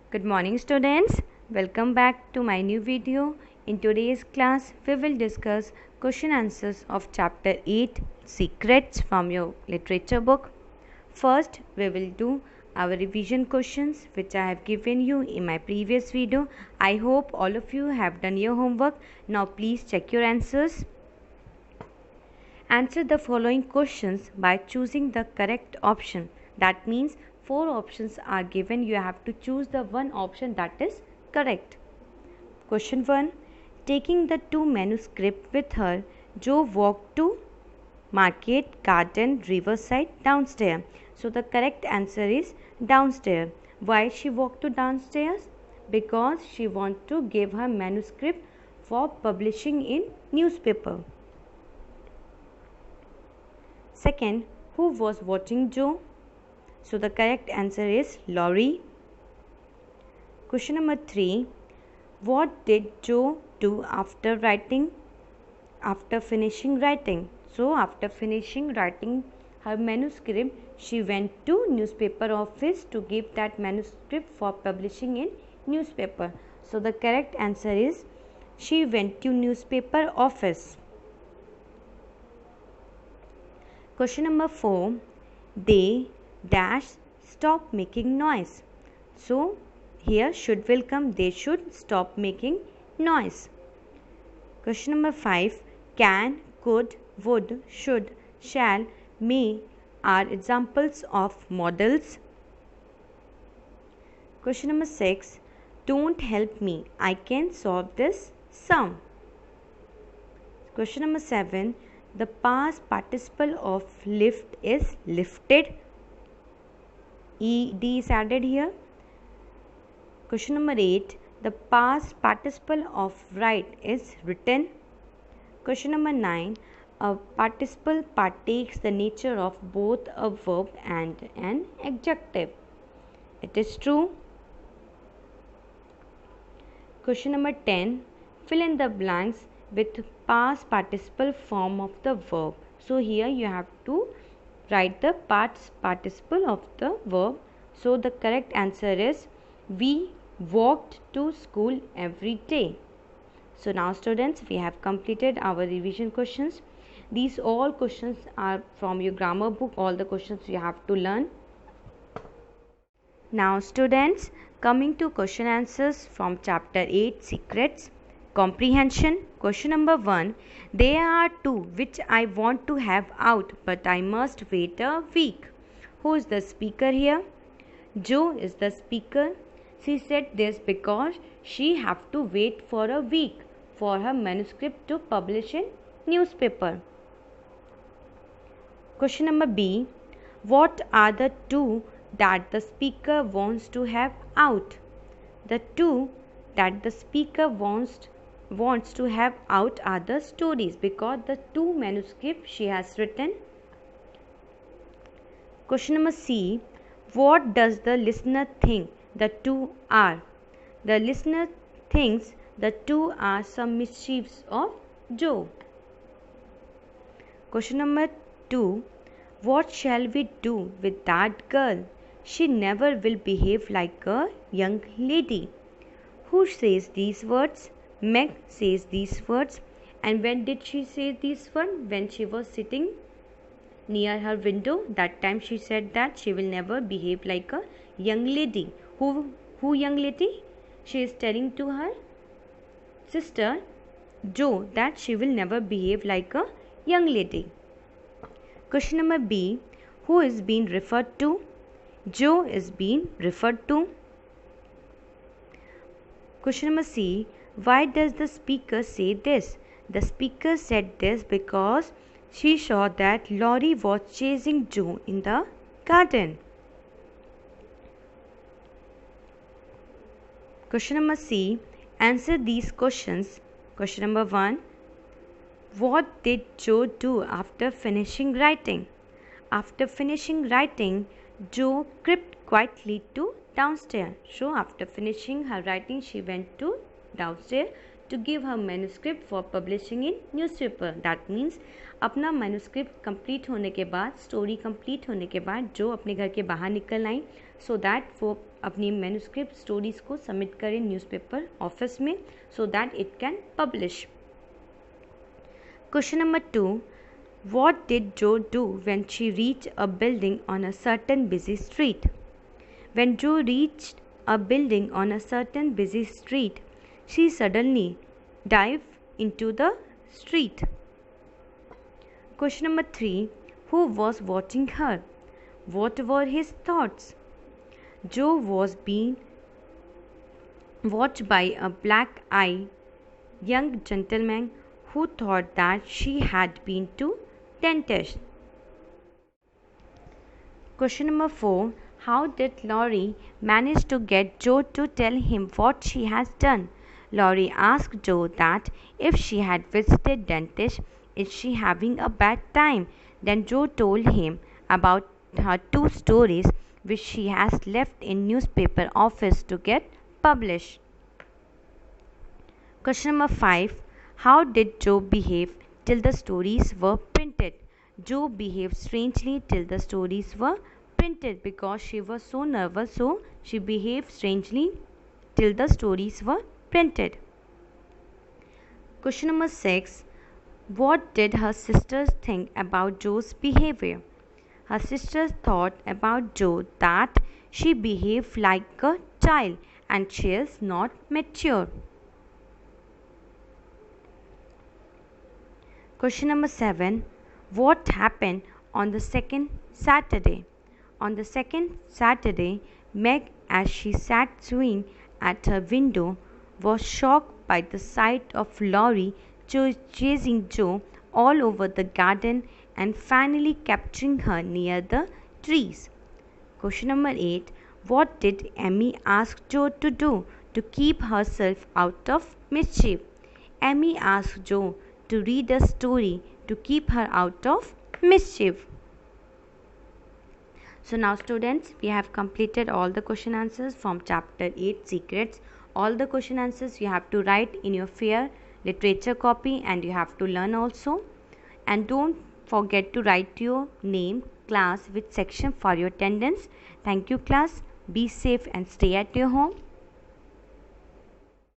Good morning students. Welcome back to my new video. In today's class, we will discuss question answers of chapter 8 Secrets from your literature book. First, we will do our revision questions which I have given you in my previous video. I hope all of you have done your homework. Now please check your answers. Answer the following questions by choosing the correct option. That means 4 options are given. You have to choose the one option that is correct. Question 1. Taking the 2 manuscripts with her, Jo walked to market, garden, riverside, downstairs. So the correct answer is downstairs. Why she walked to downstairs? Because she wants to give her manuscript for publishing in newspaper. Second, who was watching Jo? So the correct answer is Laurie. Question number 3. What did Jo do after writing? After finishing writing. So after finishing writing her manuscript, she went to newspaper office to give that manuscript for publishing in newspaper. So the correct answer is she went to newspaper office. Question number 4. They dash stop making noise. So here should will come. They should stop making noise. Question number 5. Can, could, would, should, shall, may are examples of models. Question number 6. Don't help me. I can solve this sum. Question number 7. The past participle of lift is lifted. Ed is added here. Question number 8. The past participle of write is written. Question number 9. A participle partakes the nature of both a verb and an adjective. It is true. Question number 10. Fill in the blanks with past participle form of the verb. So here you have to write the past participle of the verb. So the correct answer is we walked to school every day. So now students, we have completed our revision questions. These all questions are from your grammar book. All the questions you have to learn. Now students, coming to question answers from chapter 8 Secrets. Comprehension. Question number 1. There are 2 which I want to have out, but I must wait a week. Who is the speaker here? Jo is the speaker. She said this because she have to wait for a week for her manuscript to publish in newspaper. Question number B. What are the 2 that the speaker wants to have out? The 2 that the speaker wants to have out are the stories because the 2 manuscripts she has written. Question number C. What does the listener think the 2 are? The listener thinks the 2 are some mischiefs of Jo. Question number 2. What shall we do with that girl? She never will behave like a young lady. Who says these words? Meg says these words. And when did she say these words? When she was sitting near her window. That time she said that she will never behave like a young lady. Who young lady? She is telling to her sister Jo that she will never behave like a young lady. Question number B. Who is being referred to? Jo is being referred to. Question number C. Why does the speaker say this? The speaker said this because she saw that Laurie was chasing Jo in the garden. Question number C. Answer these questions. Question number 1. What did Jo do after finishing writing? After finishing writing, Jo crept quietly to downstairs. So after finishing her writing, she went to downstairs to give her manuscript for publishing in newspaper. That means अपना manuscript complete होने के बाद, story complete होने के बाद जो अपने घर के बाहर निकल आई so that वो अपनी manuscript stories को submit करें newspaper office में so that it can publish. Question number 2. What did Jo do when she reached a building on a certain busy street? When Jo reached a building on a certain busy street, she suddenly dived into the street. Question number 3. Who was watching her? What were his thoughts? Jo was being watched by a black-eyed young gentleman who thought that she had been to dentist. Question number 4. How did Laurie manage to get Jo to tell him what she has done? Laurie asked Jo that if she had visited dentist, is she having a bad time? Then Jo told him about her 2 stories which she has left in newspaper office to get published. Question number 5. How did Jo behave till the stories were printed? Jo behaved strangely till the stories were printed because she was so nervous, so she behaved strangely till the stories were printed. Question number 6. What did her sisters think about Jo's behavior? Her sisters thought about Jo that she behaved like a child and she is not mature. Question number 7. What happened on the second Saturday? On the second Saturday, Meg, as she sat sewing at her window, was shocked by the sight of Laurie chasing Jo all over the garden and finally capturing her near the trees. Question number 8. What did Amy ask Jo to do to keep herself out of mischief? Amy asked Jo to read a story to keep her out of mischief. So now students, we have completed all the question answers from chapter 8 Secrets. All the question answers you have to write in your fair literature copy and you have to learn also. And don't forget to write your name, class, which section for your attendance. Thank you class. Be safe and stay at your home.